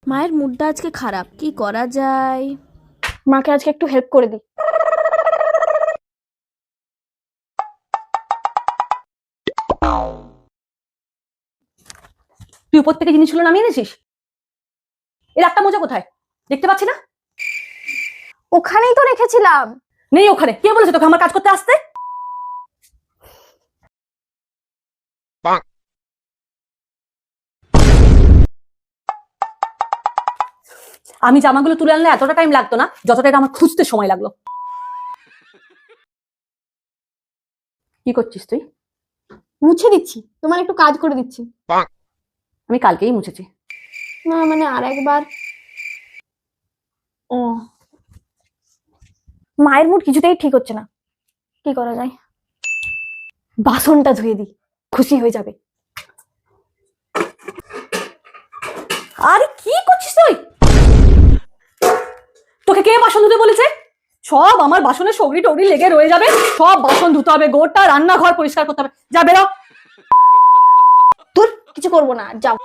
মায়ের মুডটা আজকে খারাপ, কি করা যায়? মাকে আজকে একটু হেল্প করে দিই। তুই উপর থেকে জিনিসগুলো নামিয়ে এনেছিস? এর একটা মোজা কোথায় দেখতে পাচ্ছি না? ওখানেই তো রেখেছিলাম। নেই ওখানে। কে বলেছে তোকে আমার কাজ করতে আসতে? আমি জামাগুলো তুলে আনলে এতটা টাইম লাগতো না যতটা এটা আমার খুঁজতে সময় লাগলো। কি করছিস তুই? মুছে দিচ্ছি, তোমার একটু কাজ করে দিচ্ছি। আমি কালকেই মুছেছি। না মানে আরেকবার। ও, মায়ের মুড কিছুতেই ঠিক হচ্ছে না, কি করা যায়? বাসনটা ধুয়ে দিই, খুশি হয়ে যাবে। আরে কি করছিস তুই? তোকে কে বাসন ধুতে বলেছে? সব আমার বাসনের সগড়ি টগড়ি লেগে রয়ে যাবে। সব বাসন ধুতে হবে, গোটা রান্নাঘর পরিষ্কার করতে হবে। যা বেরো। তোর কিছু করবো না, যাও।